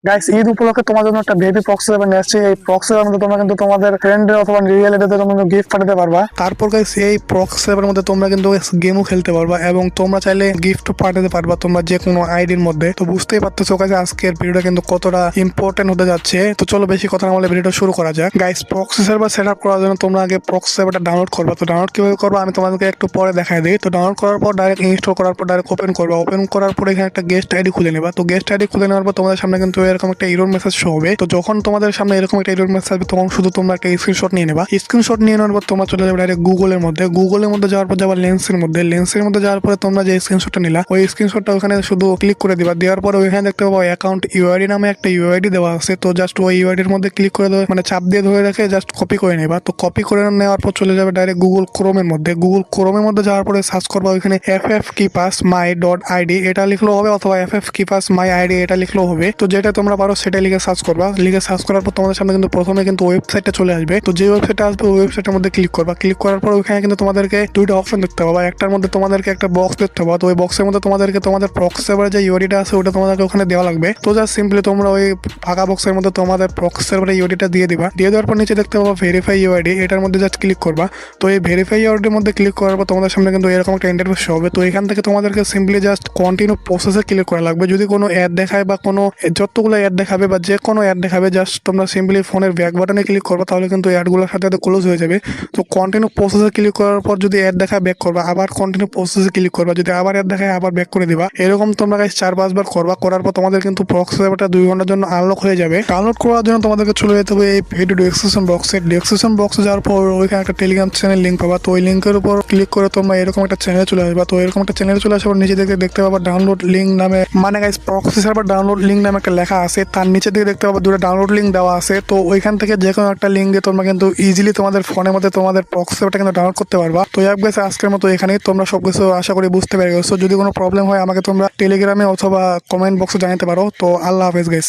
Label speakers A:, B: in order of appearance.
A: Guys, Eid উপলক্ষে তোমার জন্য একটা বেবি প্রক্সি সেভার নিয়ে আসছে। এই প্রক্সি সেভার মধ্যে তোমরা কিন্তু তোমাদের ফ্রেন্ডের অথবা রিয়েলিটিতে তোমরা গিফট পাঠাতে পারবা। তারপর গাইস, এই প্রক্সি সেভার মধ্যে তোমরা কিন্তু গেমও খেলতে পারবা এবং তোমরা চাইলে গিফট পাঠাতে পারবা তোমরা যে কোনো আইডির মধ্যে। তো বুঝতেই পারতেছো গাইস, আজকের ভিডিওটা কিন্তু কতটা ইম্পর্টেন্ট হতে যাচ্ছে। তো চলো বেশি কথা না বলে ভিডিওটা শুরু করা যাক। Guys, proxy server set up করার জন্য তোমরা আগে প্রক্সি সার্ভারটা ডাউনলোড করবা। তো ডাউনলোড কিভাবে করবা আমি তোমাদেরকে একটু পরে দেখাই দিই। তো ডাউনলোড করার পর ডাইরেক্ট ইনস্টল করার পর ডাইরেক্ট ওপেন করবা। ওপেন করার পর এখানে একটা গেস্ট আইডি খুলে নেবা। তো গেস্ট আইডি খুলে নেওয়ার পর তোমাদের সামনে কিন্তু এরকম একটা এরর মেসেজ শো হবে। তো যখন তোমাদের সামনে এরকম একটা এরর মেসেজ আসবে তখন শুধু তোমরা একটা স্ক্রিনশট নিয়ে নেবা। স্ক্রিনশট নিয়ে নেওয়ার পর তোমরা চলে যাবে ডাইরেক্ট গুগলের মধ্যে। গুগলের মধ্যে যাওয়ার পর যাবার লেন্সের মধ্যে যাওয়ার পরে তোমরা যে স্ক্রিনশটটা নিলা ওই স্ক্রিনশটটা ওখানে শুধু ক্লিক করে দিবা। দেওয়ার পরে ওইখানে দেখতে পাবো অ্যাকাউন্ট ইউআইডি নামে একটা ইউআইডি দেওয়া আছে। তো জাস্ট ওই ইউআইডির মধ্যে ক্লিক করে দেবে, মানে চাপ দিয়ে ধরে রেখে জাস্ট কপি করে নেবা। তো কপি করে নেওয়ার পর চলে যাবে ডাইরেক্ট গুগল ক্রোমের মধ্যে। গুগল ক্রোমের মধ্যে যাওয়ার পরে সার্চ করবা ওইখানে ffkeepasmy.id এটা লিখলেও হবে অথবা ffkeepasmyid এটা লিখলেও হবে। তো যেটা তোমরা পারো সেটা লিখে সার্চ করবা। লিখে সার্চ করার পর তোমাদের সামনে কিন্তু প্রথমে কিন্তু ওয়েবসাইটটা চলে আসবে। তো যে ওয়েবসাইটটা আসবে ওই ওয়েবসাইটের মধ্যে ক্লিক করবা। ক্লিক করার পর ওইখানে কিন্তু তোমাদেরকে দুইটা অপশন দেখতে পাবা। একটার মধ্যে তোমাদেরকে একটা বক্স দেখতে পাবা। তো ওই বক্সের মধ্যে তোমাদেরকে তোমাদের প্রক্সি সার্ভারের যে ইউআইডিটা আছে ওটা তোমাদেরকে ওখানে দেওয়া লাগবে। তো জাস্ট সিম্পলি তোমরা ওই ফাঁকা বক্সের মধ্যে তোমাদের প্রক্সি সার্ভারের ইউআইডিটা দিয়ে দিবা। দিয়ে দেওয়ার পর নিচে দেখতে পাবা ভেরিফাই ইউআইডি, এটার মধ্যে জাস্ট ক্লিক করবা। তো এই ভেরিফাই ইউআইডির মধ্যে ক্লিক করার পর তোমাদের সামনে কিন্তু এরকম একটা ইন্টারফেস হবে। তো এখান থেকে তোমাদেরকে সিম্পলি জাস্ট কন্টিনিউ প্রসেসে ক্লিক করা লাগবে। যদি কোনো অ্যাড দেখায় বা কোনো যতগুলো অ্যাড দেখাবে বা যে কোনো অ্যাড দেখাবে জাস্ট তোমরা সিম্পলি ফোনের ব্যাক বাটনে ক্লিক করবা, তাহলে কিন্তু অ্যাডগুলোর সাথে সাথে ক্লোজ হয়ে যাবে। তো কন্টিনিউ প্রসেসে ক্লিক করার পর যদি অ্যাড দেখায় ব্যাক করবা, আবার কন্টিনিউ প্রসেসে ক্লিক করবা। যদি আবার অ্যাড দেখায় আবার ব্যাক করে দিবা। এরকম তোমরা গাইস 4-5 বার করবা। করার পর তোমাদের কিন্তু প্রক্সি সার্ভারটা 2 ঘন্টার জন্য আনলক হয়ে যাবে। ডাউনলোড করার জন্য তোমাদেরকে চলে যেতে হবে এই ভিডিও ডেসক্রিপশন বক্সে যাওয়ার পর ওইখানে একটা টেলিগ্রাম চ্যানেল লিঙ্ক পাবা। তো ওই লিঙ্কের উপর ক্লিক করে তোমরা এরকম একটা চ্যানেলে চলে আসবা। তো এরকম একটা চ্যানেলে চলে আসার পর নিচে দিকে দেখতে পাবা ডাউনলোড লিঙ্ক নামে, মানে guys proxy server download link নামে একটা লেখা আছে। তার নিচে দিকে দেখতে পাবা দুটো ডাউনলোড লিঙ্ক দেওয়া আছে। তো ওইখান থেকে যে কোনো একটা লিঙ্ক দিয়ে তোমরা কিন্তু ইজিলি তোমাদের ফোনের মধ্যে তোমাদের প্রক্সি সার্ভারটা কিন্তু ডাউনলোড করতে পারবা। তো অ্যাপ গাইস আজকের মতো এখানেই। তোমরা সবকিছু আশা করি বুঝতে পেরে গেছো। যদি কোনো প্রবলেম হয় আমাকে তোমরা টেলিগ্রামে অথবা কমেন্ট বক্সে জানাতে পারো। তো আল্লাহ হাফেজ গাইস।